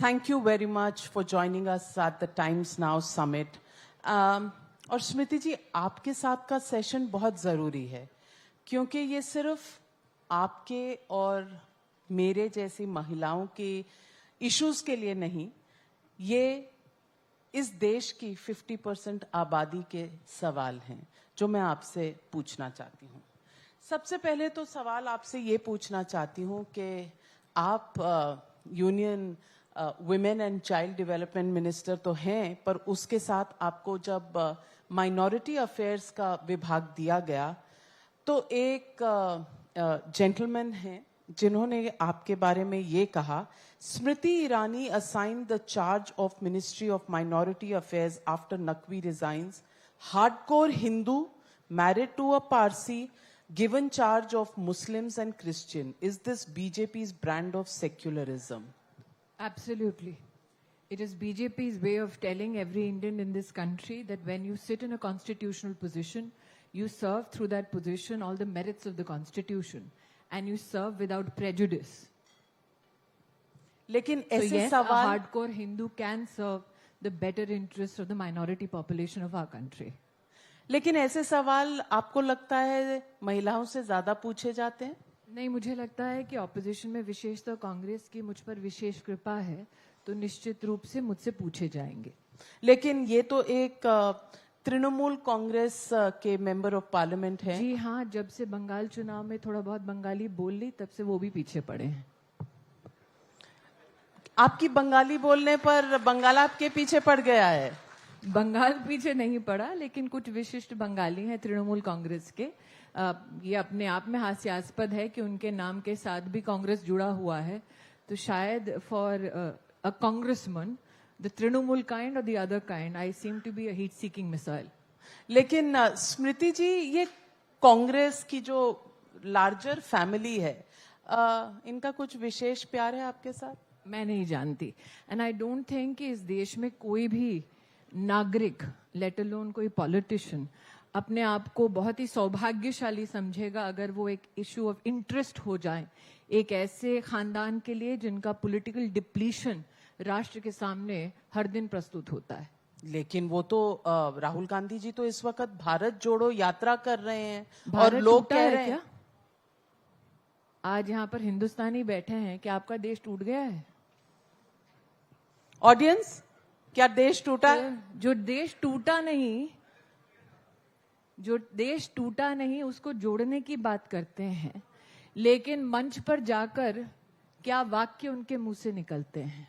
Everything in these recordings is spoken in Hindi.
Thank you very much for joining us at the Times Now Summit. और स्मृति जी, आपके साथ का सेशन बहुत ज़रूरी है क्योंकि ये सिर्फ आपके और मेरे जैसी महिलाओं के इश्यूज के लिए नहीं, ये इस देश की 50% आबादी के सवाल हैं जो मैं आपसे पूछना चाहती हूँ। सबसे पहले तो सवाल आपसे ये पूछना चाहती हूँ कि आप union women and child development minister तो हैं, पर उसके साथ आपको जब माइनॉरिटी अफेयर्स का विभाग दिया गया तो एक जेंटलमैन हैं जिन्होंने आपके बारे में ये कहा, Smriti Irani assigned the charge of ministry of minority affairs after Naqvi resigns, hardcore Hindu, married to a Parsi, given charge of Muslims and Christian. Is this BJP's brand of secularism? Absolutely. It is BJP's way of telling every Indian in this country that when you sit in a constitutional position, you serve through that position all the merits of the constitution and you serve without prejudice. लेकिन So ऐसे yes, सवाल a hardcore Hindu can serve the better interests of the minority population of our country. लेकिन ऐसे सवाल आपको लगता है महिलाओं से ज्यादा पूछे जाते हैं? नहीं, मुझे लगता है कि ऑपोजिशन में विशेषतः कांग्रेस की मुझ पर विशेष कृपा है, तो निश्चित रूप से मुझसे पूछे जाएंगे। लेकिन ये तो एक तृणमूल कांग्रेस के मेंबर ऑफ पार्लियामेंट हैं। जी हाँ, जब से बंगाल चुनाव में थोड़ा बहुत बंगाली बोल ली, तब से वो भी पीछे पड़े हैं। आपकी बंगाली बोलने पर बंगाल आपके पीछे पड़ गया है? बंगाल पीछे नहीं पड़ा, लेकिन कुछ विशिष्ट बंगाली हैं तृणमूल कांग्रेस के। ये अपने आप में हास्यास्पद है कि उनके नाम के साथ भी कांग्रेस जुड़ा हुआ है, तो शायद for a congressman the Trinamool kind और the other kind I seem to be a heat seeking missile. लेकिन स्मृति जी, ये कांग्रेस की जो लार्जर फैमिली है, इनका कुछ विशेष प्यार है आपके साथ? मैं नहीं जानती, एंड आई डोंट थिंक कि इस देश में कोई भी नागरिक, लेट अलोन कोई पॉलिटिशियन, अपने आप को बहुत ही सौभाग्यशाली समझेगा अगर वो एक इशू ऑफ इंटरेस्ट हो जाए एक ऐसे खानदान के लिए जिनका पॉलिटिकल डिप्लीशन राष्ट्र के सामने हर दिन प्रस्तुत होता है। लेकिन वो तो राहुल गांधी जी तो इस वक्त भारत जोड़ो यात्रा कर रहे हैं और लोग कह रहे हैं क्या आज यहाँ पर हिंदुस्तानी बैठे हैं कि आपका देश टूट गया है? ऑडियंस, क्या देश टूटा? जो देश टूटा नहीं उसको जोड़ने की बात करते हैं, लेकिन मंच पर जाकर क्या वाक्य उनके मुंह से निकलते हैं।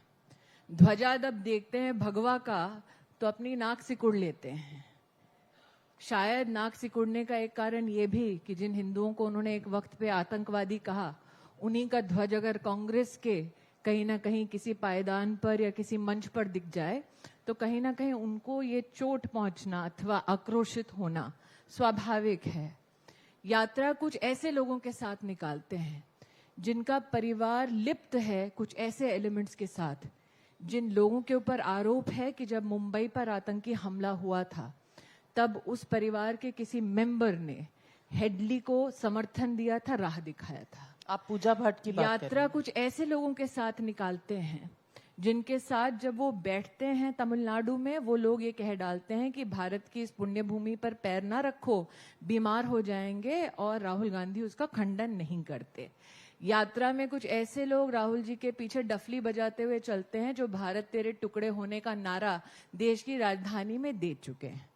ध्वजा जब देखते हैं भगवा का तो अपनी नाक सिकुड़ लेते हैं। शायद नाक सिकुड़ने का एक कारण ये भी कि जिन हिंदुओं को उन्होंने एक वक्त पे आतंकवादी कहा, उन्हीं का ध्वज अगर कांग्रेस के कहीं ना कहीं किसी पायदान पर या किसी मंच पर दिख जाए तो कहीं ना कहीं उनको ये चोट पहुंचना अथवा आक्रोशित होना स्वाभाविक है। यात्रा कुछ ऐसे लोगों के साथ निकालते हैं जिनका परिवार लिप्त है कुछ ऐसे एलिमेंट्स के साथ, जिन लोगों के ऊपर आरोप है कि जब मुंबई पर आतंकी हमला हुआ था तब उस परिवार के किसी मेंबर ने हेडली को समर्थन दिया था, राह दिखाया था। आप पूजा भट्ट की बात यात्रा कुछ ऐसे लोगों के साथ निकालते हैं जिनके साथ जब वो बैठते हैं तमिलनाडु में, वो लोग ये कह डालते हैं कि भारत की इस पुण्य भूमि पर पैर ना रखो, बीमार हो जाएंगे, और राहुल गांधी उसका खंडन नहीं करते। यात्रा में कुछ ऐसे लोग राहुल जी के पीछे डफली बजाते हुए चलते हैं जो भारत तेरे टुकड़े होने का नारा देश की राजधानी में दे चुके हैं।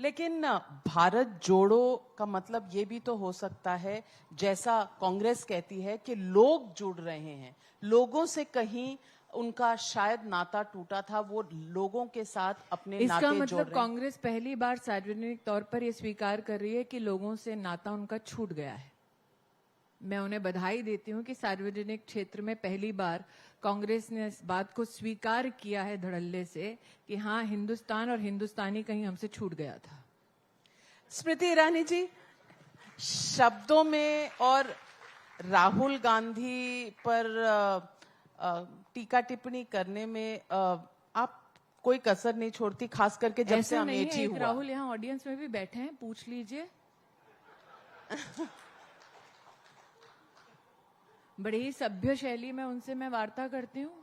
लेकिन भारत जोड़ो का मतलब ये भी तो हो सकता है, जैसा कांग्रेस कहती है कि लोग जुड़ रहे हैं, लोगों से कहीं उनका शायद नाता टूटा था, वो लोगों के साथ अपने नाते इसका जोड़ मतलब रहे हैं। कांग्रेस पहली बार सार्वजनिक तौर पर यह स्वीकार कर रही है कि लोगों से नाता उनका छूट गया है। मैं उन्हें बधाई देती हूं कि सार्वजनिक क्षेत्र में पहली बार कांग्रेस ने इस बात को स्वीकार किया है धड़ल्ले से कि हाँ, हिंदुस्तान और हिंदुस्तानी कहीं हमसे छूट गया था। स्मृति ईरानी जी, शब्दों में और राहुल गांधी पर टीका टिप्पणी करने में आप कोई कसर नहीं छोड़ती, खास करके जब से अमेठी हुआ। राहुल यहाँ ऑडियंस में भी बैठे हैं, पूछ लीजिए। बड़ी ही सभ्य शैली में उनसे मैं वार्ता करती हूँ,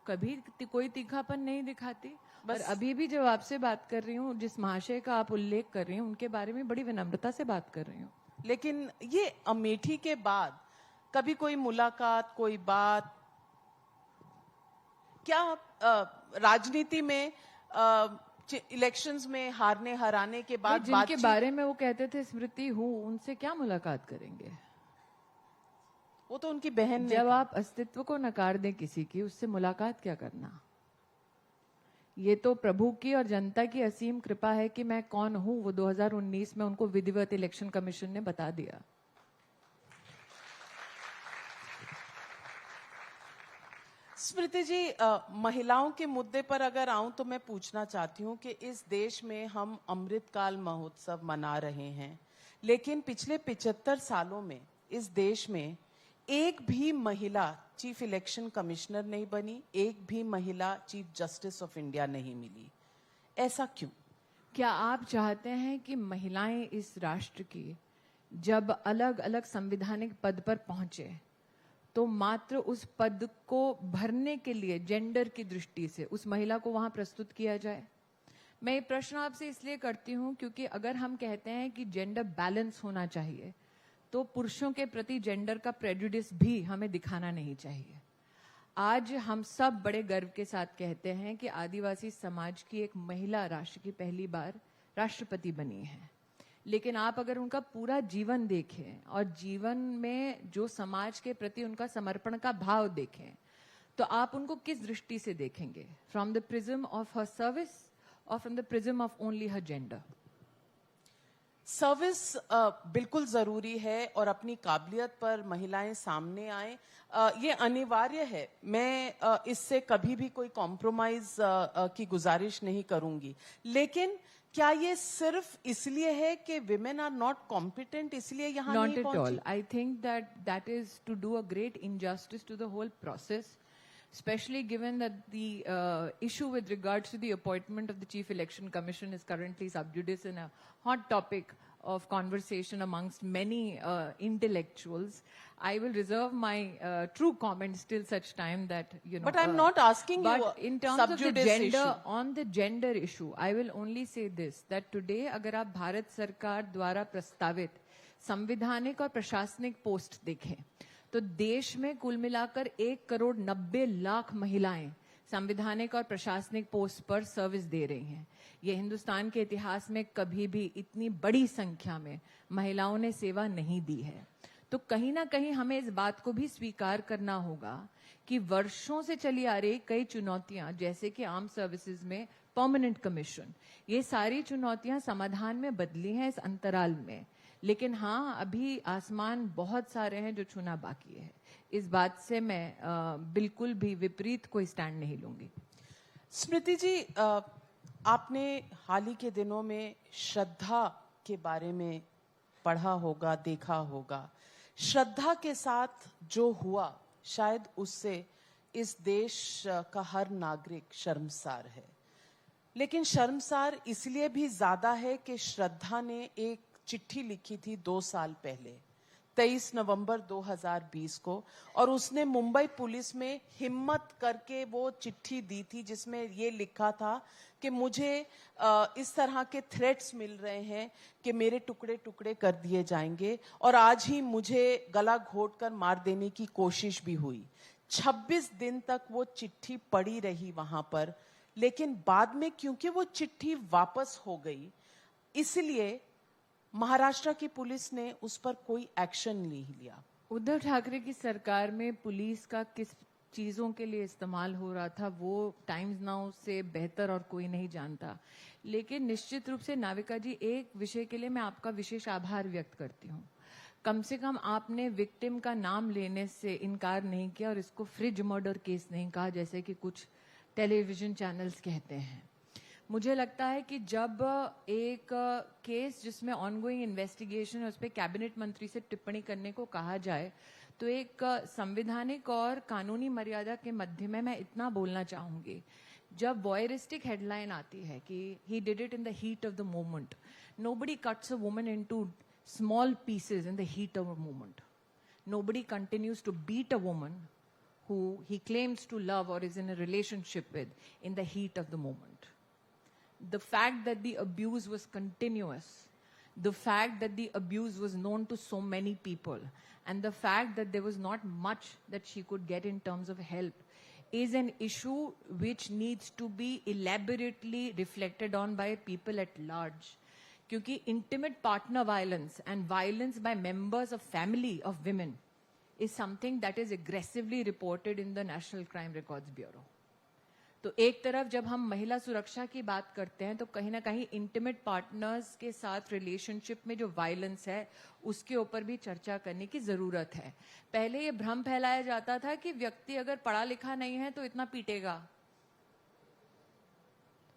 कभी कोई तीखापन नहीं दिखाती। और अभी भी जब आपसे बात कर रही हूँ, जिस महाशय का आप उल्लेख कर रही हूँ, उनके बारे में बड़ी विनम्रता से बात कर रही हूँ। लेकिन ये अमेठी के बाद कभी कोई मुलाकात, कोई बात, क्या राजनीति में इलेक्शंस में हारने हराने के बाद जिनके बारे में वो कहते थे स्मृति हूँ, उनसे क्या मुलाकात करेंगे? वो तो उनकी बहन ने जब आप अस्तित्व को नकार दें किसी की, उससे मुलाकात क्या करना? ये तो प्रभु की और जनता की असीम कृपा है कि मैं कौन हूं, वो 2019 में उनको विधिवत इलेक्शन कमीशन ने बता दिया। स्मृति जी, महिलाओं के मुद्दे पर अगर आऊं तो मैं पूछना चाहती हूं कि इस देश में हम अमृतकाल महोत्सव मना रहे हैं, लेकिन पिछले 75 सालों में इस देश में एक भी महिला चीफ इलेक्शन कमिश्नर नहीं बनी, एक भी महिला चीफ जस्टिस ऑफ इंडिया नहीं मिली। ऐसा क्यों? क्या आप चाहते हैं कि महिलाएं इस राष्ट्र की जब अलग अलग संवैधानिक पद पर पहुंचे तो मात्र उस पद को भरने के लिए जेंडर की दृष्टि से उस महिला को वहां प्रस्तुत किया जाए? मैं ये प्रश्न आपसे इसलिए करती हूं क्योंकि अगर हम कहते हैं कि जेंडर बैलेंस होना चाहिए तो पुरुषों के प्रति जेंडर का प्रेजुडिस भी हमें दिखाना नहीं चाहिए। आज हम सब बड़े गर्व के साथ कहते हैं कि आदिवासी समाज की एक महिला राष्ट्र की पहली बार राष्ट्रपति बनी है, लेकिन आप अगर उनका पूरा जीवन देखें और जीवन में जो समाज के प्रति उनका समर्पण का भाव देखें तो आप उनको किस दृष्टि से देखेंगे? From the prism of her service और from the prism of only her gender? Service बिल्कुल जरूरी है और अपनी काबिलियत पर महिलाएं सामने आए, ये अनिवार्य है। मैं इससे कभी भी कोई कॉम्प्रोमाइज की गुजारिश नहीं करूंगी, लेकिन क्या ये सिर्फ इसलिए है कि विमेन आर नॉट कॉम्पिटेंट इसलिए यहाँ नहीं पहुंची? Not at all. I think that is to do a great injustice to the whole process, especially given that the issue with regards to the appointment of the Chief Election Commission is currently sub judice and a hot topic of conversation amongst many intellectuals. I will reserve my true comments till such time that, you know. But I'm not asking you But in terms sub of the judice gender, issue. on the gender issue, I will only say this, that today अगर आप भारत सरकार द्वारा प्रस्तावित संवैधानिक और प्रशासनिक पोस्ट देखें तो देश में कुल मिलाकर 1,90,00,000 महिलाएं संवैधानिक और प्रशासनिक पोस्ट पर सर्विस दे रही हैं। ये हिंदुस्तान के इतिहास में कभी भी इतनी बड़ी संख्या में महिलाओं ने सेवा नहीं दी है। तो कहीं ना कहीं हमें इस बात को भी स्वीकार करना होगा कि वर्षों से चली आ रही कई चुनौतियां, जैसे कि आर्म सर्विसेज में परमानेंट कमीशन, ये सारी चुनौतियां समाधान में बदली हैं इस अंतराल में। लेकिन हाँ, अभी आसमान बहुत सारे हैं जो छूना बाकी है। इस बात से मैं बिल्कुल भी विपरीत कोई स्टैंड नहीं लूंगी। स्मृति जी, आपने हाल ही के दिनों में श्रद्धा के बारे में पढ़ा होगा, देखा होगा। श्रद्धा के साथ जो हुआ, शायद उससे इस देश का हर नागरिक शर्मसार है। लेकिन शर्मसार इसलिए भी ज्यादा है कि श्रद्धा ने एक चिट्ठी लिखी थी 2 साल पहले, 23 नवंबर 2020 को, और उसने मुंबई पुलिस में हिम्मत करके वो चिट्ठी दी थी जिसमें ये लिखा था कि मुझे इस तरह के थ्रेट्स मिल रहे हैं कि मेरे टुकड़े टुकड़े कर दिए जाएंगे, और आज ही मुझे गला घोट कर मार देने की कोशिश भी हुई। 26 दिन तक वो चिट्ठी पड़ी रही वहां पर, लेकिन बाद में क्योंकि वो चिट्ठी वापस हो गई, इसलिए महाराष्ट्र की पुलिस ने उस पर कोई एक्शन नहीं लिया। उद्धव ठाकरे की सरकार में पुलिस का किस चीजों के लिए इस्तेमाल हो रहा था वो टाइम्स नाउ से बेहतर और कोई नहीं जानता। लेकिन निश्चित रूप से नाविका जी, एक विषय के लिए मैं आपका विशेष आभार व्यक्त करती हूँ। कम से कम आपने विक्टिम का नाम लेने से इनकार नहीं किया और इसको फ्रिज मर्डर केस नहीं कहा जैसे कि कुछ टेलीविजन चैनल्स कहते हैं। मुझे लगता है कि जब एक केस जिसमें ऑनगोइंग इन्वेस्टिगेशन है उस पर कैबिनेट मंत्री से टिप्पणी करने को कहा जाए तो एक संवैधानिक और कानूनी मर्यादा के मध्य में मैं इतना बोलना चाहूंगी, जब वॉयरिस्टिक हेडलाइन आती है कि he did it in the heat of the moment, nobody cuts a woman into small pieces in the heat of a moment. nobody continues to beat a woman who he claims to love or is in a relationship with in the heat of the moment. The fact that the abuse was continuous, the fact that the abuse was known to so many people, and the fact that there was not much that she could get in terms of help is an issue which needs to be elaborately reflected on by people at large. Because intimate partner violence and violence by members of family of women is something that is aggressively reported in the National Crime Records Bureau. तो एक तरफ जब हम महिला सुरक्षा की बात करते हैं तो कहीं ना कहीं इंटीमेट पार्टनर्स के साथ रिलेशनशिप में जो वायलेंस है उसके ऊपर भी चर्चा करने की जरूरत है. पहले ये भ्रम फैलाया जाता था कि व्यक्ति अगर पढ़ा लिखा नहीं है तो इतना पीटेगा,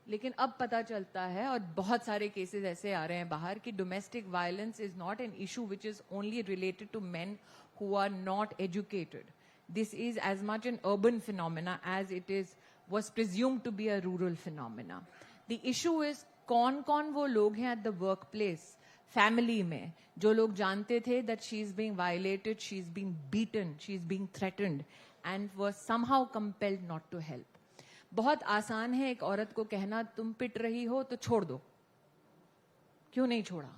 लेकिन अब पता चलता है और बहुत सारे केसेस ऐसे आ रहे हैं बाहर कि domestic violence is not an issue which is only related to men who are not educated. This is as much an urban phenomena as it is was presumed to be a rural phenomena. The issue is कौन वो लोग हैं at the workplace, family में, जो लोग जानते थे that she is being violated, she is being beaten, she is being threatened and was somehow compelled not to help. बहुत आसान है एक औरत को कहना तुम पिट रही हो तो छोड़ दो, क्यों नहीं छोड़ा?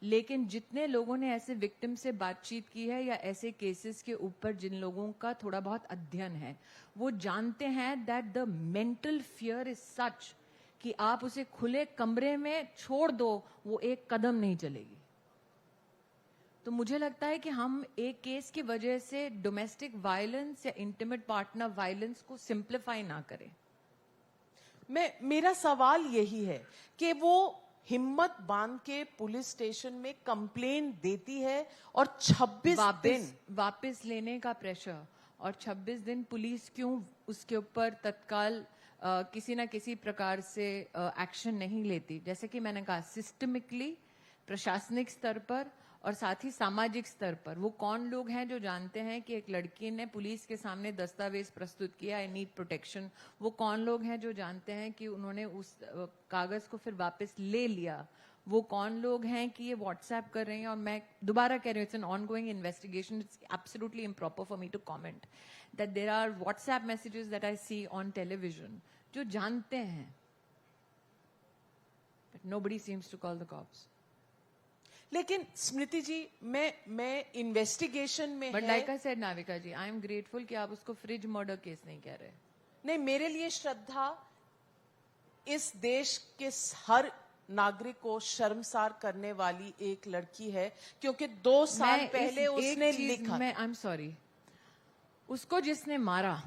लेकिन जितने लोगों ने ऐसे विक्टिम से बातचीत की है या ऐसे केसेस के ऊपर जिन लोगों का थोड़ा बहुत अध्ययन है, वो जानते हैं that the mental fear is such कि आप उसे खुले कमरे में छोड़ दो, वो एक कदम नहीं चलेगी. तो मुझे लगता है कि हम एक केस की वजह से डोमेस्टिक वायलेंस या इंटीमेट पार्टनर वायलेंस को सिंप्लीफाई ना करें. मेरा सवाल यही है कि वो हिम्मत बांध के पुलिस स्टेशन में कंप्लेंट देती है और 26 दिन वापस लेने का प्रेशर, और 26 दिन पुलिस क्यों उसके ऊपर तत्काल किसी ना किसी प्रकार से एक्शन नहीं लेती? जैसे कि मैंने कहा, सिस्टमिकली प्रशासनिक स्तर पर और साथ ही सामाजिक स्तर पर वो कौन लोग हैं जो जानते हैं कि एक लड़की ने पुलिस के सामने दस्तावेज प्रस्तुत किया, आई नीड प्रोटेक्शन. वो कौन लोग हैं जो जानते हैं कि उन्होंने उस कागज को फिर वापस ले लिया. वो कौन लोग हैं कि ये व्हाट्सएप कर रहे हैं. और मैं दोबारा कह रही हूँ, it's an ongoing investigation, it's absolutely improper for me to comment that there are WhatsApp messages that I see on television जो जानते हैं, but nobody seems to call the cops. लेकिन स्मृति जी, मैं इन्वेस्टिगेशन में but like I said Navika ji, I am grateful कि आप उसको फ्रिज मर्डर केस नहीं कह रहे. नहीं, मेरे लिए श्रद्धा इस देश के हर नागरिक को शर्मसार करने वाली एक लड़की है, क्योंकि 2 साल पहले उसने लिखा. मैं आई एम सॉरी, उसको जिसने मारा,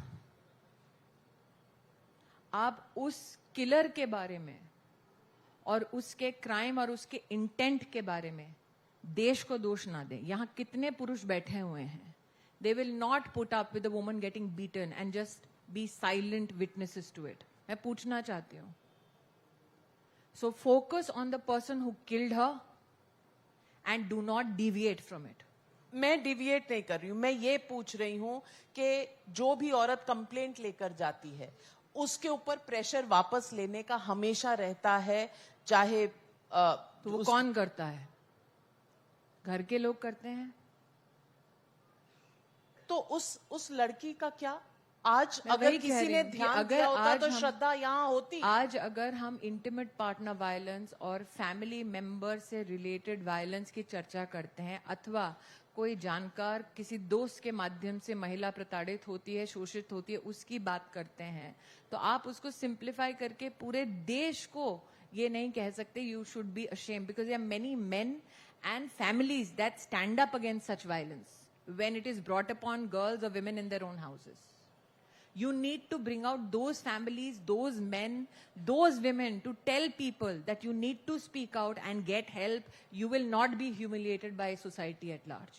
आप उस किलर के बारे में और उसके क्राइम और उसके इंटेंट के बारे में देश को दोष ना दें. यहां कितने पुरुष बैठे हुए हैं, they will not put up with a woman getting beaten and just be silent witnesses to it. मैं पूछना चाहती हूं, so focus on the person who killed her and do not deviate from it. मैं डिविएट नहीं कर रही हूं, मैं ये पूछ रही हूं कि जो भी औरत कंप्लेंट लेकर जाती है उसके ऊपर प्रेशर वापस लेने का हमेशा रहता है, चाहे तो वो कौन करता है? घर के लोग करते हैं. तो उस लड़की का क्या? आज अगर किसी ने ध्यान दिया होता तो श्रद्धा यहाँ होती. आज अगर हम इंटीमेट पार्टनर वायलेंस और फैमिली मेंबर से रिलेटेड वायलेंस की चर्चा करते हैं, अथवा कोई जानकार किसी दोस्त के माध्यम से महिला प्रताड़ित होती है, शोषित होती है, उसकी बात करते हैं, तो आप उसको सिंप्लीफाई करके पूरे देश को ये नहीं कह सकते you should be ashamed, because there are many men and families that stand up against such violence when it is brought upon girls और women in their own houses. You need to bring out those families, those men, those women to tell people that you need to speak out and get help. You will not be humiliated by society at large.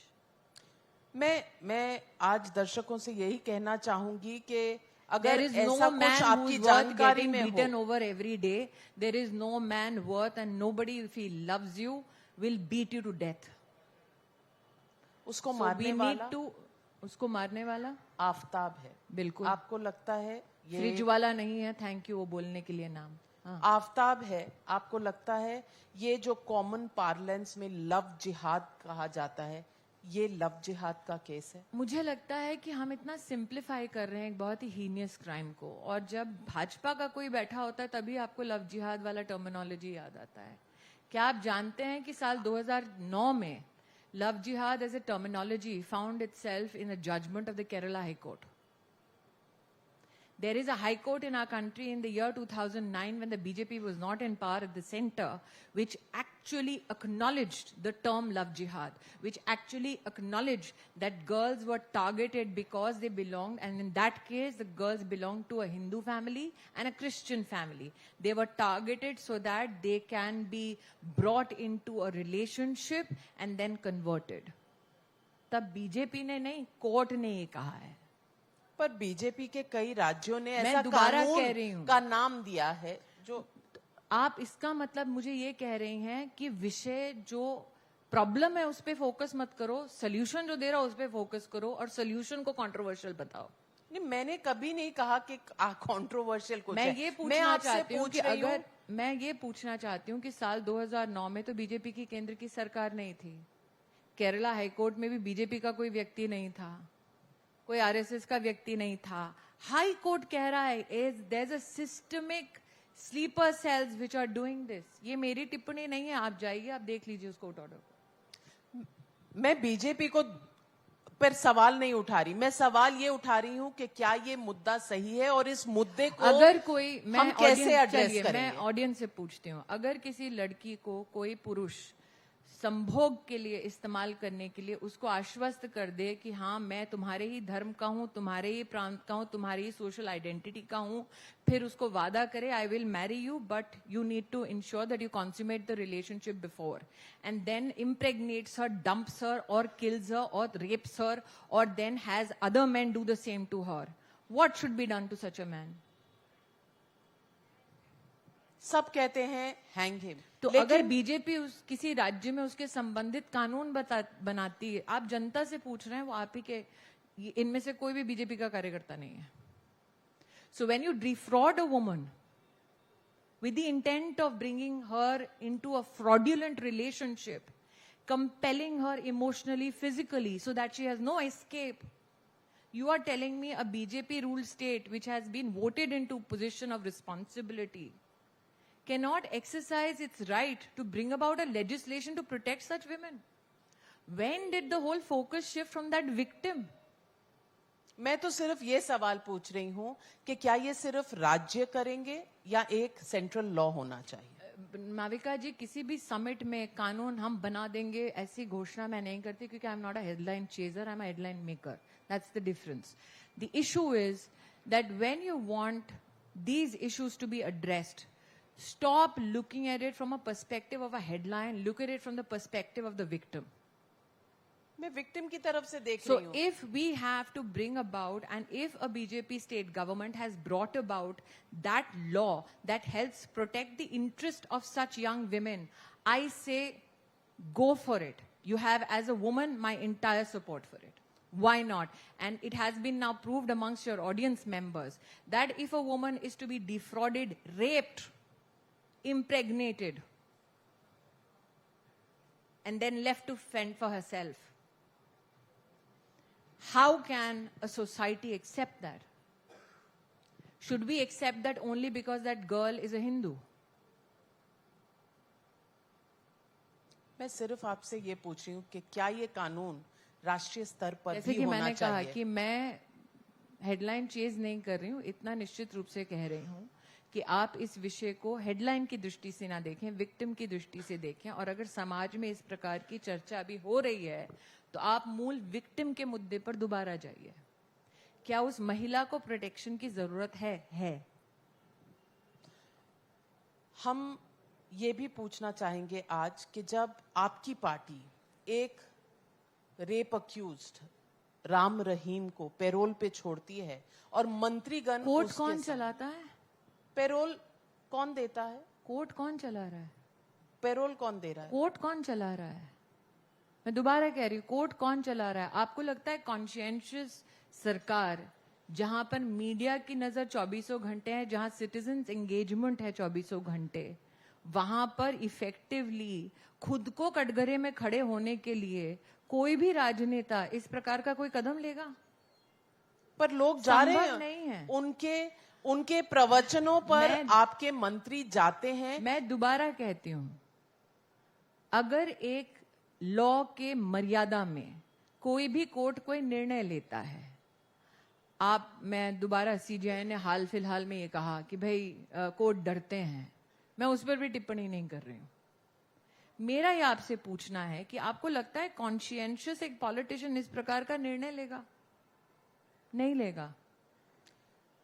मैं आज दर्शकों से यही कहना चाहूंगी कि अगर there is ऐसा no कुछ man आपकी who's जानकारी में beaten हो, over every day. There is no man worth, and nobody, if he loves you, will beat you to death. उसको So मारने we वाला need to, उसको मारने वाला आफताब है. बिल्कुल. आपको लगता है ये फ्रिज वाला नहीं है. थैंक यू वो बोलने के लिए नाम. हाँ. आफताब है. आपको लगता है ये जो कॉमन पार्लेंस में लव जिहाद कहा जाता है, ये लव जिहाद का केस है? मुझे लगता है कि हम इतना सिंप्लीफाई कर रहे हैं एक बहुत ही हीनियस क्राइम को, और जब भाजपा का कोई बैठा होता है तभी आपको लव जिहाद वाला टर्मिनोलॉजी याद आता है। क्या आप जानते हैं कि साल 2009 में love jihad as a terminology found itself in a judgment of the Kerala high court? There is a high court in our country in the year 2009 when the BJP was not in power at the center, which actually acknowledged the term love jihad, which actually acknowledged that girls were targeted because they belonged, and in that case the girls belonged to a Hindu family and a Christian family. They were targeted so that they can be brought into a relationship and then converted. तब बीजेपी ने नहीं, कोर्ट ने ये कहा है। पर बीजेपी के कई राज्यों ने मैं ऐसा दोबारा कह रही कानून हूं का नाम दिया है जो आप इसका मतलब मुझे ये कह रही हैं कि विषय जो प्रॉब्लम है उस पे फोकस मत करो, सोल्यूशन जो दे रहा है उस पे फोकस करो, और सोल्यूशन को कंट्रोवर्शियल बताओ। नहीं, मैंने कभी नहीं कहा कि कंट्रोवर्शियल कुछ मैं है। ये मैं पूछना आपसे चाहती हूँ पूछ कि रही हूँ, अगर मैं ये पूछना चाहती हूँ कि साल 2009 में तो बीजेपी की केंद्र की सरकार नहीं थी, केरला हाईकोर्ट में भी बीजेपी का कोई व्यक्ति नहीं था, कोई आरएसएस का व्यक्ति नहीं था। हाई कोर्ट कह रहा है there is a systemic sleeper cells which are doing this. ये मेरी टिप्पणी नहीं है, आप जाइए, आप देख लीजिए उस कोर्ट ऑर्डर। मैं बीजेपी को पर सवाल नहीं उठा रही, मैं सवाल ये उठा रही हूँ कि क्या ये मुद्दा सही है और इस मुद्दे को अगर कोई हम कैसे एड्रेस करेंगे? मैं ऑडियंस से पूछती हूँ, अगर किसी लड़की को कोई पुरुष संभोग के लिए इस्तेमाल करने के लिए उसको आश्वस्त कर दे कि हाँ मैं तुम्हारे ही धर्म का हूँ, तुम्हारे ही प्रांत का हूँ, तुम्हारी ही सोशल आइडेंटिटी का हूँ, फिर उसको वादा करे I will marry you but you need to ensure that you consummate the relationship before, and then impregnates her, dumps her और किल्स हर और रेप्स हर और then has other man do the same to her, what should be done to such a man? सब कहते हैं हैंग हिम। तो अगर बीजेपी किसी राज्य में उसके संबंधित कानून बनाती है, आप जनता से पूछ रहे हैं, वो आप ही के, इनमें से कोई भी बीजेपी का कार्यकर्ता नहीं है। So when you defrauded a woman with the intent of bringing her into a fraudulent relationship, compelling her emotionally, physically, so that she has no escape, you are telling me a BJP ruled state which has been voted into position of responsibility cannot exercise its right to bring about a legislation to protect such women? When did the whole focus shift from that victim? मैं तो सिर्फ ये सवाल पूछ रही हूँ कि क्या ये सिर्फ राज्य करेंगे या एक सेंट्रल लॉ होना चाहिए? माविका जी, किसी भी समिट में कानून हम बना देंगे ऐसी घोषणा मैं नहीं करती, क्योंकि I am not a headline chaser, I am a headline maker. That's the difference. The issue is that when you want these issues to be addressed, stop looking at it from a perspective of a headline, look at it from the perspective of the victim. मैं विक्टिम की तरफ से देख So रही हूँ. if we have to bring about, and if a BJP state government has brought about that law that helps protect the interest of such young women, I say go for it. You have, as a woman, my entire support for it. Why not? And it has been now proved amongst your audience members that if a woman is to be defrauded, raped, impregnated, and then left to fend for herself, how can a society accept that? Should we accept that only because that girl is a Hindu? मैं सिर्फ आपसे ये पूछ रही हूँ कि क्या ये कानून राष्ट्रीय स्तर पर जैसे भी कि होना मैंने चाहिए? कहा कि मैं हेडलाइन चेज नहीं कर रही हूँ, इतना निश्चित रूप से कह रही हूँ कि आप इस विषय को हेडलाइन की दृष्टि से ना देखें, विक्टिम की दृष्टि से देखें. और अगर समाज में इस प्रकार की चर्चा अभी हो रही है तो आप मूल विक्टिम के मुद्दे पर दोबारा जाइए. क्या उस महिला को प्रोटेक्शन की जरूरत है? हम ये भी पूछना चाहेंगे आज कि जब आपकी पार्टी एक रेप अक्यूज्ड राम रहीम को पैरोल पे छोड़ती है और मंत्रीगण कोर्ट उसके कौन साथ- चलाता है? पैरोल कौन देता है? कोर्ट कौन चला रहा है? पैरोल कौन दे रहा है? कोर्ट कौन चला रहा है? मैं दोबारा कह रही हूँ, कोर्ट कौन चला रहा है? आपको लगता है कॉन्शियंशियस सरकार, जहां पर मीडिया की नजर 24 घंटे है, जहां सिटीजन्स एंगेजमेंट है 24 घंटे, वहां पर इफेक्टिवली खुद को कटघरे में खड़े होने के लिए कोई भी राजनेता इस प्रकार का कोई कदम लेगा? पर लोग जा रहे संभव हैं, नहीं है। उनके प्रवचनों पर मैं- आपके मंत्री जाते हैं। मैं दोबारा कहती हूं, अगर एक लॉ के मर्यादा में कोई भी कोर्ट कोई निर्णय लेता है, मैं दोबारा सीजीआई ने हाल फिलहाल में ये कहा कि भाई कोर्ट डरते हैं, मैं उस पर भी टिप्पणी नहीं कर रही हूं। मेरा ये आपसे पूछना है कि आपको लगता है कॉन्शियंशियस एक पॉलिटिशियन इस प्रकार का निर्णय लेगा? नहीं लेगा।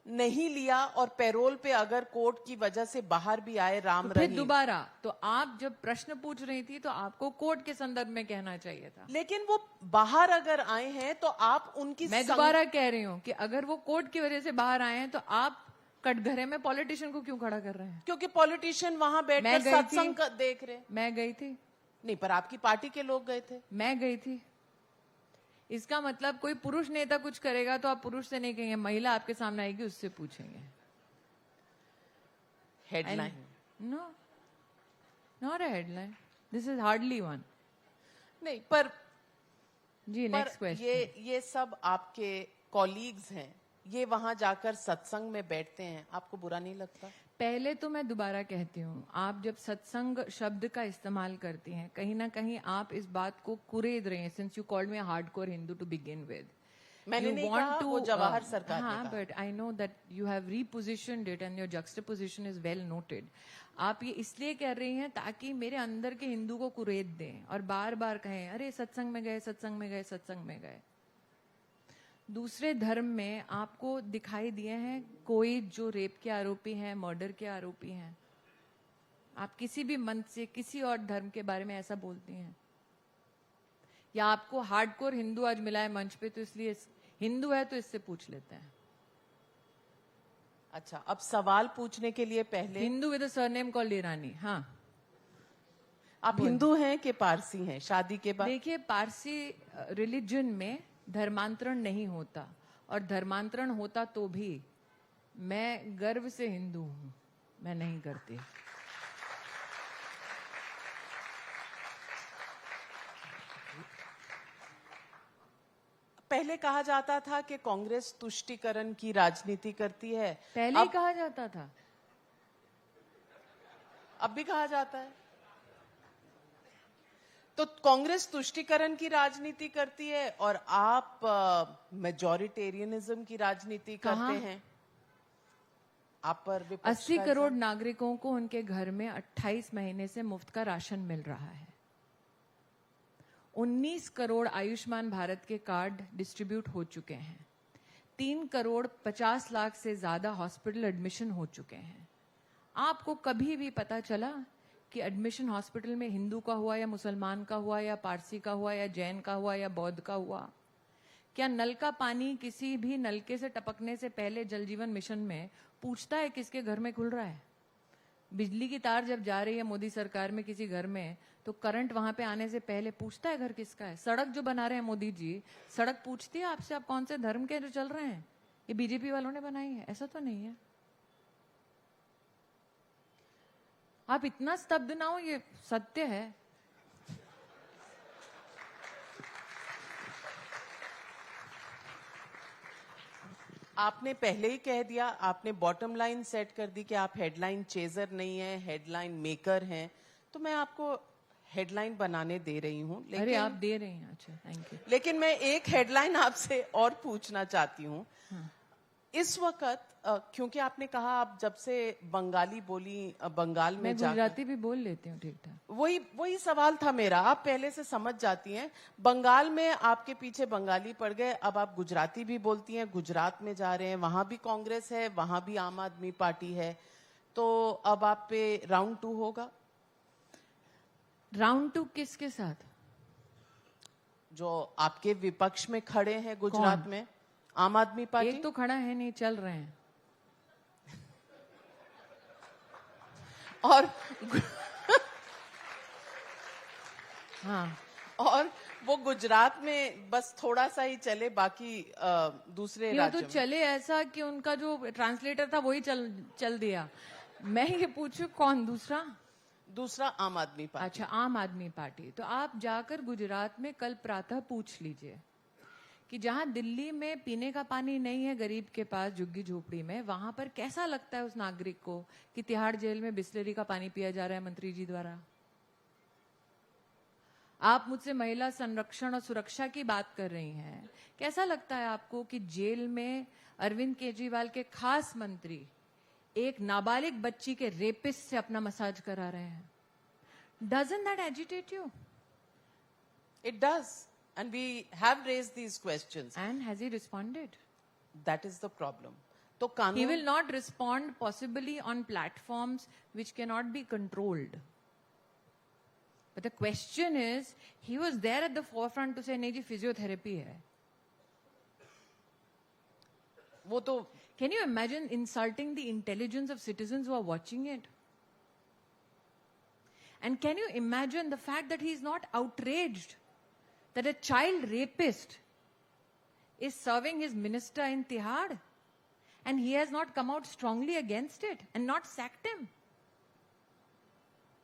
नहीं लिया, और पैरोल पे अगर कोर्ट की वजह से बाहर भी आए राम तो फिर रहीम। दोबारा तो आप जब प्रश्न पूछ रही थी तो आपको कोर्ट के संदर्भ में कहना चाहिए था। लेकिन वो बाहर अगर आए हैं तो आप उनकी मैं दोबारा कह रही हूं कि अगर वो कोर्ट की वजह से बाहर आए हैं तो आप कटघरे में पॉलिटिशियन को क्यों खड़ा कर रहे हैं? क्योंकि पॉलिटिशियन वहां बैठकर मैं गई थी। सत्संग देख रहे। मैं गई थी। नहीं, पर आपकी पार्टी के लोग गए थे। मैं गई थी। इसका मतलब कोई पुरुष नेता कुछ करेगा तो आप पुरुष से नहीं कहेंगे, महिला आपके सामने आएगी उससे पूछेंगे। Headline no, not a headline, this is hardly one. नहीं, पर जी नेक्स्ट क्वेश्चन। ये सब आपके कॉलीग्स हैं, ये वहां जाकर सत्संग में बैठते हैं, आपको बुरा नहीं लगता? पहले तो मैं दोबारा कहती हूँ, आप जब सत्संग शब्द का इस्तेमाल करती हैं, कहीं ना कहीं आप इस बात को कुरेद रहे हैं। Since you called me a hardcore Hindu to begin with, मैंने नहीं कहा, वो जवाहर सरकार ने हाँ, कहा। But I know that you have repositioned it and your juxtaposition is well noted. आप ये इसलिए कह रही हैं ताकि मेरे अंदर के हिंदू को कुरेद दें और बार बार कहें अरे सत्संग में गए, सत्संग में गए, सत्संग में गए। दूसरे धर्म में आपको दिखाई दिए हैं कोई जो रेप के आरोपी हैं, मर्डर के आरोपी हैं? आप किसी भी मंच से किसी और धर्म के बारे में ऐसा बोलती हैं? या आपको हार्डकोर हिंदू आज मिला है मंच पे तो इसलिए हिंदू है तो इससे पूछ लेते हैं? अच्छा, अब सवाल पूछने के लिए पहले Hindu with a surname called Irani. हाँ, आप हिंदू हैं कि पारसी हैं शादी के बाद? देखिए, पारसी रिलीजन में धर्मांतरण नहीं होता, और धर्मांतरण होता तो भी मैं गर्व से हिंदू हूं, मैं नहीं करती। पहले कहा जाता था कि कांग्रेस तुष्टीकरण की राजनीति करती है। पहले ही कहा जाता था, अब भी कहा जाता है। तो कांग्रेस तुष्टीकरण की राजनीति करती है और आप मेजॉरिटेरियनिज्म की राजनीति करते हैं। आप पर 80 करोड़ नागरिकों को उनके घर में 28 महीने से मुफ्त का राशन मिल रहा है। 19 करोड़ आयुष्मान भारत के कार्ड डिस्ट्रीब्यूट हो चुके हैं। 3 करोड़ 50 लाख से ज्यादा हॉस्पिटल एडमिशन हो चुके हैं। आपको कभी भी पता चला कि एडमिशन हॉस्पिटल में हिंदू का हुआ या मुसलमान का हुआ या पारसी का हुआ या जैन का हुआ या बौद्ध का हुआ? क्या नल का पानी किसी भी नलके से टपकने से पहले जल जीवन मिशन में पूछता है किसके घर में खुल रहा है? बिजली की तार जब जा रही है मोदी सरकार में किसी घर में, तो करंट वहां पे आने से पहले पूछता है घर किसका है? सड़क जो बना रहे हैं मोदी जी, सड़क पूछती है आपसे आप कौन से धर्म के जो चल रहे हैं? ये बीजेपी वालों ने बनाई है? ऐसा तो नहीं है। आप इतना स्तब्ध ना हो, ये सत्य है। आपने पहले ही कह दिया, आपने बॉटम लाइन सेट कर दी कि आप हेडलाइन चेजर नहीं है, हेडलाइन मेकर हैं। तो मैं आपको हेडलाइन बनाने दे रही हूँ। अरे आप दे रही हैं, अच्छा थैंक यू। लेकिन मैं एक हेडलाइन आपसे और पूछना चाहती हूँ। हाँ। इस वक्त क्योंकि आपने कहा आप जब से बंगाली बोली, बंगाल में मैं गुजराती भी बोल लेती हूँ ठीक ठाक। वही सवाल था मेरा। आप पहले से समझ जाती हैं। बंगाल में आपके पीछे बंगाली पड़ गए, अब आप गुजराती भी बोलती हैं। गुजरात में जा रहे हैं, वहां भी कांग्रेस है, वहां भी आम आदमी पार्टी है। तो अब आप पे राउंड 2 होगा। राउंड 2 किसके साथ? जो आपके विपक्ष में खड़े हैं गुजरात में, आम आदमी पार्टी। एक तो खड़ा है नहीं, चल रहे हैं। और हाँ, और वो गुजरात में बस थोड़ा सा ही चले, बाकी दूसरे ये राज्यों तो में। चले ऐसा कि उनका जो ट्रांसलेटर था वही चल दिया। मैं ये पूछूं कौन दूसरा? दूसरा आम आदमी पार्टी। अच्छा, आम आदमी पार्टी। तो आप जाकर गुजरात में कल प्रातः पूछ लीजिए कि जहां दिल्ली में पीने का पानी नहीं है गरीब के पास झुग्गी झोपड़ी में, वहां पर कैसा लगता है उस नागरिक को कि तिहाड़ जेल में बिस्लरी का पानी पिया जा रहा है मंत्री जी द्वारा। आप मुझसे महिला संरक्षण और सुरक्षा की बात कर रही हैं, कैसा लगता है आपको कि जेल में अरविंद केजरीवाल के खास मंत्री एक नाबालिग बच्ची के रेपिस्ट से अपना मसाज करा रहे हैं? Doesn't that agitate you? It does, and we have raised these questions. And has he responded? That is the problem. तो He कानून will not respond possibly on platforms which cannot be controlled. But the question is, he was there at the forefront to say, नहीं जी physiotherapy है. वो तो Can you imagine insulting the intelligence of citizens who are watching it? And can you imagine the fact that he is not outraged that a child rapist is serving his minister in Tihad and he has not come out strongly against it and not sacked him?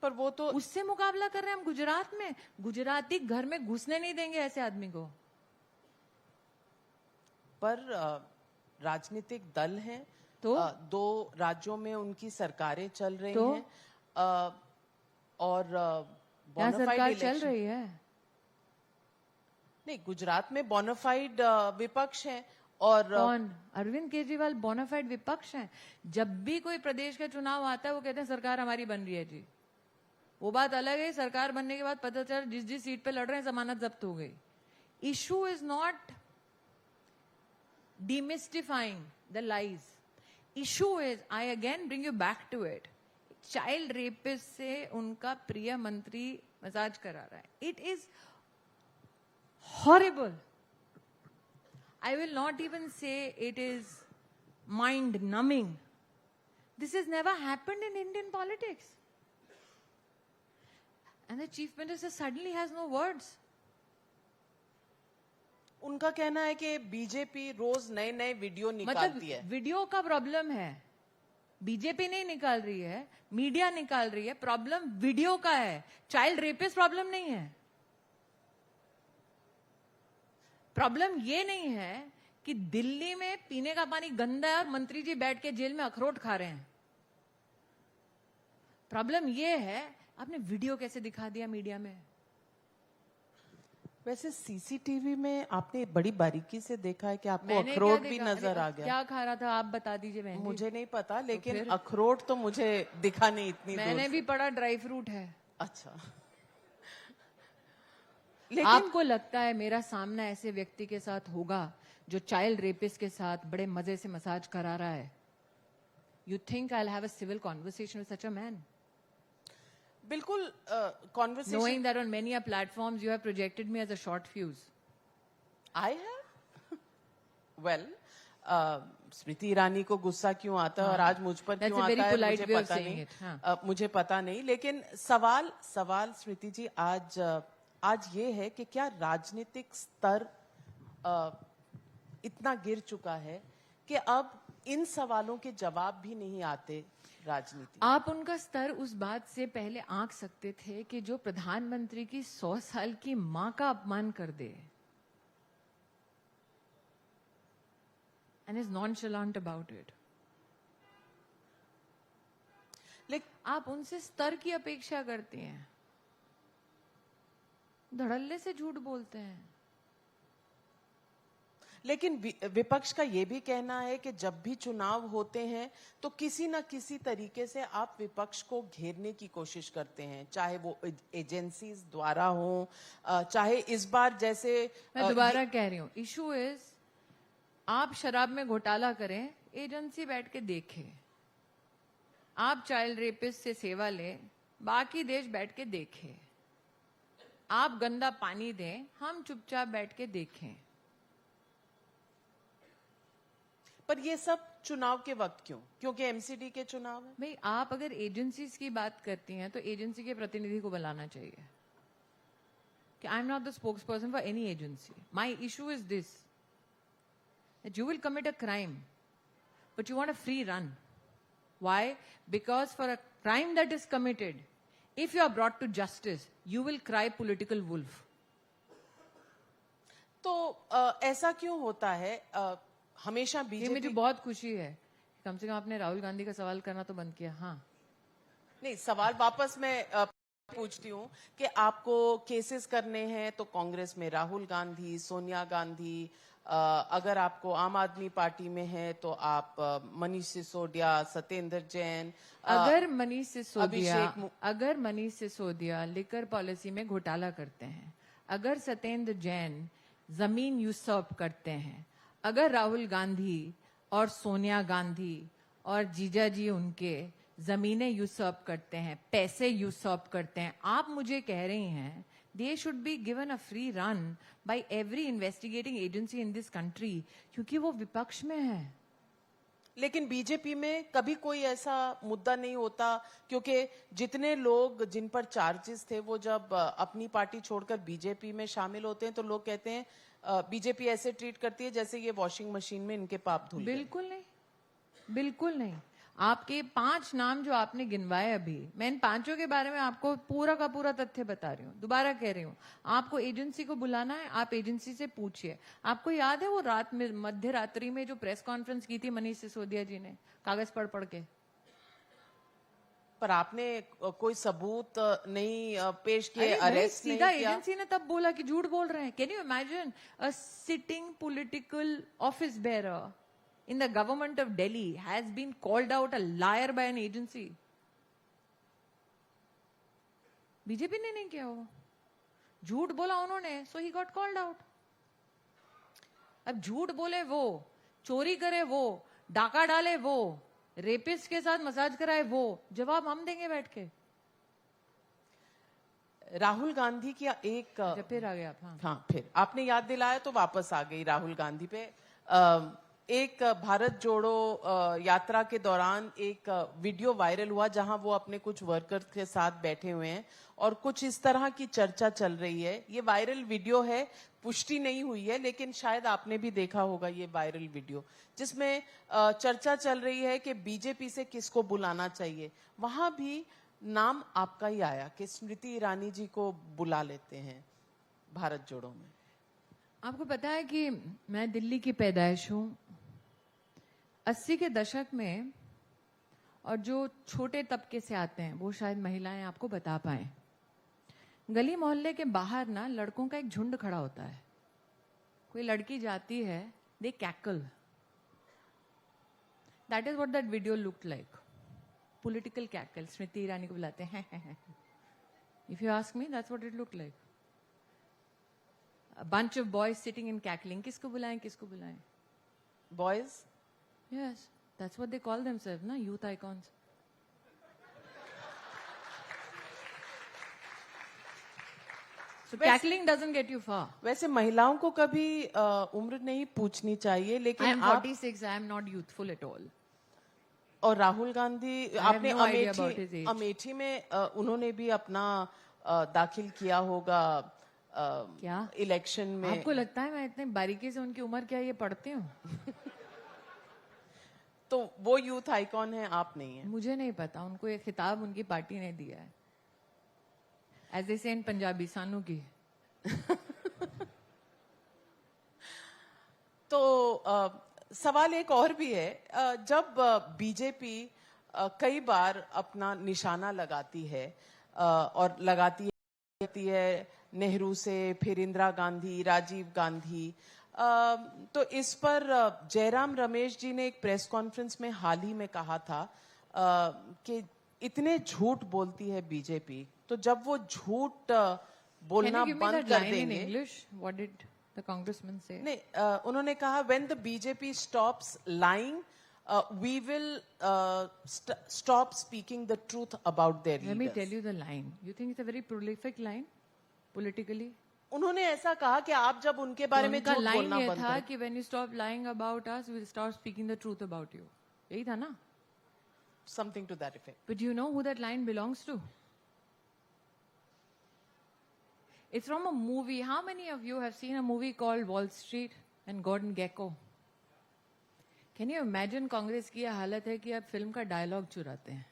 पर वो तो उससे मुकाबला कर रहे हैं हम गुजरात में। गुजराती घर में घुसने नहीं देंगे ऐसे आदमी को। पर राजनीतिक दल हैं तो? दो राज्यों में उनकी सरकारें चल रही तो? हैं और यहाँ बोनाफाइड सरकार चल इलेक्शन रही है। नहीं, गुजरात में बोनाफाइड विपक्ष है और कौन? अरविंद केजरीवाल बोनाफाइड विपक्ष हैं। जब भी कोई प्रदेश का चुनाव आता है वो कहते हैं सरकार हमारी बन रही है जी। वो बात अलग है, सरकार बनने के बाद पता चला जिस जिस सीट पे लड़ रहे हैं जमानत जब्त हो गई। Issue is not demystifying the lies. Issue is, I again bring you back to it. Child rapist से उनका प्रिय मंत्री मसाज करा रहा है. It is horrible. I will not even say it is mind numbing. This has never happened in Indian politics. And the chief minister suddenly has no words. उनका कहना है कि बीजेपी रोज नए नए वीडियो मतलब निकालती है। वीडियो का प्रॉब्लम है, बीजेपी नहीं निकाल रही है, मीडिया निकाल रही है। प्रॉब्लम वीडियो का है, चाइल्ड रेपिस्ट प्रॉब्लम नहीं है। प्रॉब्लम ये नहीं है कि दिल्ली में पीने का पानी गंदा है और मंत्री जी बैठ के जेल में अखरोट खा रहे हैं। प्रॉब्लम ये है आपने वीडियो कैसे दिखा दिया मीडिया में। वैसे सीसीटीवी में आपने बड़ी बारीकी से देखा है कि आपको मैंने अखरोट क्या भी देखा? नजर आ गया। क्या खा रहा था आप बता दीजिए बहन जी। मुझे नहीं पता, लेकिन फिर? अखरोट तो मुझे दिखा नहीं इतनी दूर मैंने से। भी पढ़ा ड्राई फ्रूट है। अच्छा, लेकिन आपको लगता है मेरा सामना ऐसे व्यक्ति के साथ होगा जो चाइल्ड रेपिस्ट के साथ बड़े मजे से मसाज करा रहा है? You think I will have a civil conversation with such a man? बिल्कुल conversation. Knowing that on many platforms you have projected me as a short fuse. I have? Well, स्मृति ईरानी को गुस्सा क्यों आता है और आज मुझ पर That's क्यों a very आता है polite मुझे way of पता saying नहीं। it, हाँ। मुझे पता नहीं, लेकिन सवाल स्मृति जी आज ये है कि क्या राजनीतिक स्तर इतना गिर चुका है कि अब इन सवालों के जवाब भी नहीं आते राजनीति। आप उनका स्तर उस बात से पहले आंक सकते थे कि जो प्रधानमंत्री की 100 साल की मां का अपमान कर दे and is nonchalant about it. लेकिन आप उनसे स्तर की अपेक्षा करती हैं, धड़ल्ले से झूठ बोलते हैं। लेकिन विपक्ष का ये भी कहना है कि जब भी चुनाव होते हैं तो किसी न किसी तरीके से आप विपक्ष को घेरने की कोशिश करते हैं, चाहे वो एजेंसीज द्वारा हो, चाहे इस बार जैसे मैं दोबारा कह रही हूं, इशू इज आप शराब में घोटाला करें, एजेंसी बैठ के देखे। आप चाइल्ड रेपिस्ट से सेवा लें, बाकी देश बैठ के देखे। आप गंदा पानी दें, हम चुपचाप बैठ के देखें। पर ये सब चुनाव के वक्त क्यों? क्योंकि एमसीडी के चुनाव है। भाई आप अगर एजेंसीज की बात करती हैं तो एजेंसी के प्रतिनिधि को बुलाना चाहिए कि I am not the spokes person for any agency. My issue is this, that you will commit a crime, but you want a free run. Why? Because for a crime that is committed, If you are brought to justice, you will cry political wolf. तो ऐसा क्यों होता है? हमेशा ये मुझे बीजेपी बहुत खुशी है, कम से कम आपने राहुल गांधी का सवाल करना तो बंद किया. हाँ, नहीं, सवाल वापस मैं पूछती हूँ कि आपको केसेस करने हैं तो कांग्रेस में राहुल गांधी, सोनिया गांधी, अगर आपको आम आदमी पार्टी में है तो आप मनीष सिसोदिया, सत्येंद्र जैन, अगर मनीष सिसोदिया लिकर पॉलिसी में घोटाला करते हैं, अगर सत्येंद्र जैन जमीन यूसर्प करते हैं, अगर राहुल गांधी और सोनिया गांधी और जीजा जी उनके जमीनें यूसर्प करते हैं, पैसे यूसर्प करते हैं, आप मुझे कह रही हैं they should be given a free run by every investigating agency in this country, क्योंकि वो विपक्ष में है. लेकिन बीजेपी में कभी कोई ऐसा मुद्दा नहीं होता, क्योंकि जितने लोग जिन पर चार्जेस थे वो जब अपनी पार्टी छोड़कर बीजेपी में शामिल होते हैं तो लोग कहते हैं बीजेपी ऐसे ट्रीट करती है जैसे ये वॉशिंग मशीन में इनके पाप धुल गए. बिल्कुल नहीं, बिल्कुल नहीं. आपके 5 नाम जो आपने गिनवाए अभी, मैं इन 5 के बारे में आपको पूरा का पूरा तथ्य बता रही हूँ. दोबारा कह रही हूँ, आपको एजेंसी को बुलाना है, आप एजेंसी से पूछिए. आपको याद है वो रात में, मध्य रात्रि में जो प्रेस कॉन्फ्रेंस की थी मनीष सिसोदिया जी ने, कागज पढ़ पढ़ के? पर आपने कोई सबूत नहीं पेश किए, अरे नहीं, अरेस्ट नहीं सीधा किया. एजेंसी ने तब बोला कि झूठ बोल रहे हैं. Can you imagine a sitting political office bearer in the government of Delhi has been called out a liar by an agency? BJP ने नहीं किया, वो झूठ बोला उन्होंने, so he got called out. अब झूठ बोले वो, चोरी करे वो, डाका डाले वो, रेपिस्ट के साथ मसाज कराए वो, जवाब हम देंगे बैठ के. राहुल गांधी की एक फिर आ गया. हाँ, फिर आपने याद दिलाया तो वापस आ गई राहुल गांधी पे. एक भारत जोड़ो यात्रा के दौरान एक वीडियो वायरल हुआ जहां वो अपने कुछ वर्कर्स के साथ बैठे हुए हैं और कुछ इस तरह की चर्चा चल रही है. ये वायरल वीडियो है, पुष्टि नहीं हुई है, लेकिन शायद आपने भी देखा होगा ये वायरल वीडियो, जिसमें चर्चा चल रही है कि बीजेपी से किसको बुलाना चाहिए. वहां भी नाम आपका ही आया कि स्मृति ईरानी जी को बुला लेते हैं भारत जोड़ो में. आपको पता है कि मैं दिल्ली की पैदाइश हूं. 80 के दशक में, और जो छोटे तबके से आते हैं वो शायद महिलाएं आपको बता पाए, गली मोहल्ले के बाहर ना लड़कों का एक झुंड खड़ा होता है. कोई लड़की जाती है, they cackle. That is what that video looked like. Political cackle. Smriti Irani को बुलाते हैं. If you ask me, that's what it looked like. A bunch of boys sitting and cackling. किसको बुलाएं, किसको बुलाएं? Boys? Yes, that's what they call themselves, ना, youth icons. So cackling doesn't get you far. वैसे महिलाओं को कभी उम्र नहीं पूछनी चाहिए, लेकिन I am 46. I am not youthful at all. और राहुल गांधी, आपने no idea about his age. Amethi में उन्होंने भी अपना दाखिल किया होगा क्या इलेक्शन में. आपको लगता है मैं इतने बारीकी से उनकी उम्र क्या ये पढ़ती हूँ? तो वो यूथ आइकॉन है, आप नहीं है. मुझे नहीं पता. उनको ये खिताब उनकी पार्टी ने दिया है. एज ए सेंट पंजाबी सानू की. तो सवाल एक और भी है. जब बीजेपी कई बार अपना निशाना लगाती है और लगाती है नेहरू से, फिर इंदिरा गांधी, राजीव गांधी, तो इस पर जयराम रमेश जी ने एक प्रेस कॉन्फ्रेंस में हाल ही में कहा था कि इतने झूठ बोलती है बीजेपी, तो जब वो झूठ बोलना बंद कर देंगे. What did the congressman say? नहीं, उन्होंने कहा when the BJP stops lying, we will stop speaking the truth about their leaders. Let me tell you the line. You think it's a very prolific line politically? उन्होंने ऐसा कहा कि आप जब उनके बारे में झूठ बोलना बंद था कि when you stop lying about us, we'll start speaking the truth about you. यही था ना? Something to that effect. But do you know who that line belongs to? It's from a movie. How many of you have seen a movie called Wall Street and Gordon Gekko? Can you imagine Congress की यह हालत है कि आप फिल्म का डायलॉग चुराते हैं?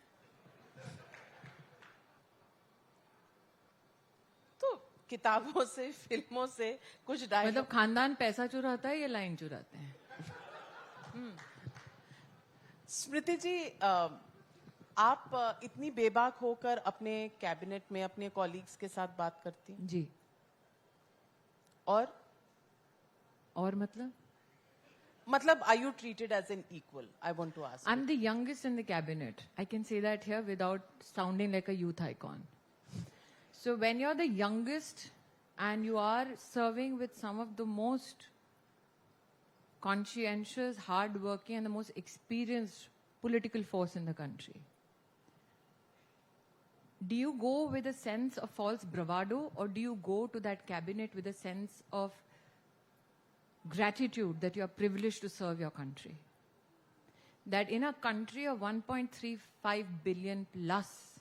किताबों से, फिल्मों से कुछ डायलॉग। मतलब खानदान पैसा चुराता है या लाइन चुराते हैं? स्मृति जी, आप इतनी बेबाक होकर अपने कैबिनेट में अपने कॉलीग्स के साथ बात करती हैं? जी। और मतलब are you treated as an equal? I want to ask. I'm the youngest in the cabinet. I can say that here without sounding like a youth icon. So when you're the youngest and you are serving with some of the most conscientious, hardworking, and the most experienced political force in the country, do you go with a sense of false bravado, or do you go to that cabinet with a sense of gratitude that you are privileged to serve your country? That in a country of 1.35 billion plus,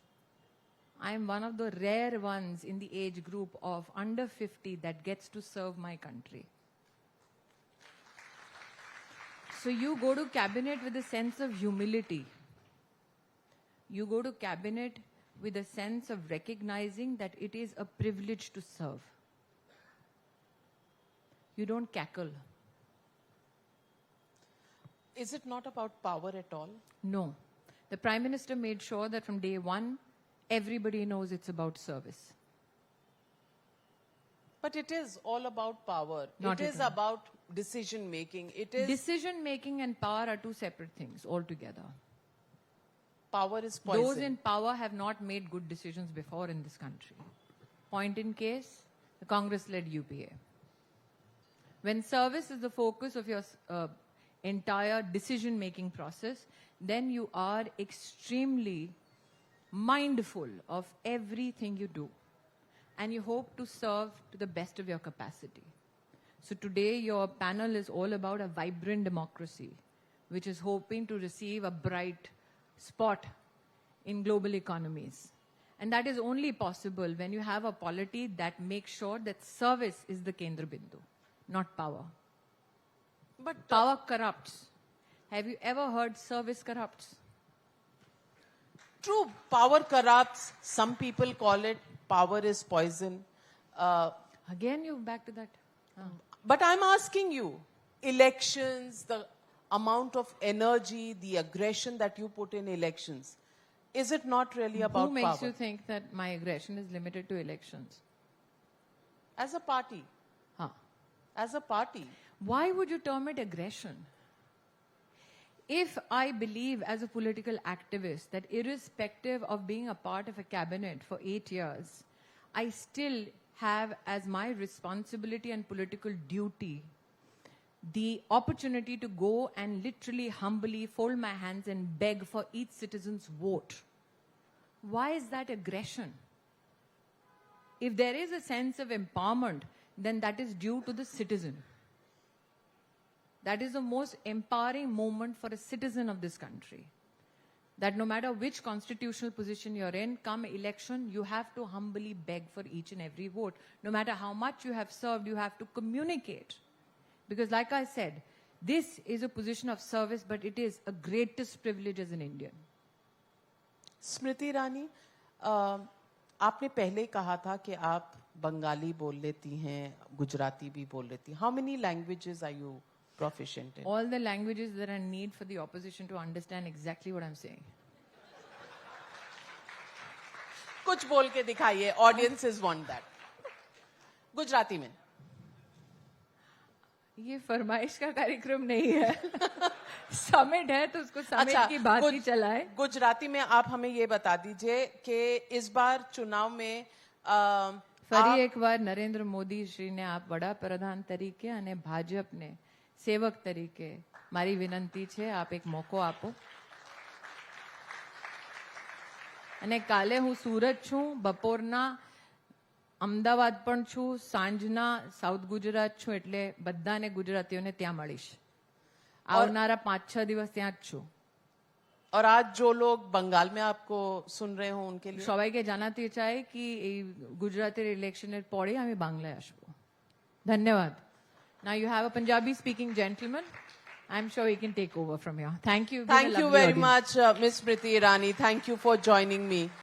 I am one of the rare ones in the age group of under 50 that gets to serve my country. So you go to cabinet with a sense of humility. You go to cabinet with a sense of recognizing that it is a privilege to serve. You don't cackle. Is it not about power at all? No. The Prime Minister made sure that from day one, everybody knows it's about service. But it is all about power. Not It at is all. about decision making. It is Decision making and power are two separate things altogether. power is poison. Those in power have not made good decisions before in this country. Point in case, the Congress-led UPA. When service is the focus of your entire decision-making process, then you are extremely mindful of everything you do. And you hope to serve to the best of your capacity. So today your panel is all about a vibrant democracy, which is hoping to receive a bright spot in global economies. And that is only possible when you have a polity that makes sure that service is the Kendra Bindu, not power. But Power corrupts. Have you ever heard service corrupts? true, power corrupts. Some people call it power is poison. Again, you back to that. But I'm asking you, elections, the amount of energy, the aggression that you put in elections, is it not really about Who makes power? you think that my aggression is limited to elections? As a party, Huh. as a party. Why would you term it aggression? If I believe as a political activist that irrespective of being a part of a cabinet for 8 years, I still have as my responsibility and political duty the opportunity to go and literally humbly fold my hands and beg for each citizen's vote. Why is that aggression? If there is a sense of empowerment, then that is due to the citizen. That is the most empowering moment for a citizen of this country. That no matter which constitutional position you're in, come election, you have to humbly beg for each and every vote. No matter how much you have served, you have to communicate. Because like I said, this is a position of service, but it is a greatest privilege as an Indian. Smriti Irani, आपने पहले कहा था कि आप बंगाली बोल लेती हैं, गुजराती भी बोल लेती हैं. How many languages are you proficient in? All the languages that I need for the opposition to understand exactly what I'm saying. कुछ बोल के दिखाइए, audiences want that. गुजराती में. ये फरमाइश का कार्यक्रम नहीं है. समिट है तो उसको समिट की बात ही चलाए. गुजराती में आप हमें ये बता दीजिए कि इस बार चुनाव में ફરી એકવાર નરેન્દ્ર મોદી શ્રીને આપ વડાપ્રધાન તરીકે અને ભાજપને સેવક તરીકે મારી વિનંતી છે, આપ એક મોકો આપો. અને કાલે હું સુરત છું, બપોરના અમદાવાદ પણ છું, સાંજના સાઉથ ગુજરાત છું, એટલે બધાને ગુજરાતીઓને ત્યાં મળીશ. આવનારા 5-6 દિવસ ત્યાં જ છું. और आज जो लोग बंगाल में आपको सुन रहे हो उनके लिए সবাইকে জানাতে চাই কি এই গুজরাটের ইলেকশনের পরে আমি বাংলায় আসবো. ধন্যবাদ. Now you have a Punjabi speaking gentleman. I'm sure he can take over from here. Thank you. Thank you very much, Ms. Smriti Irani. Thank you for joining me.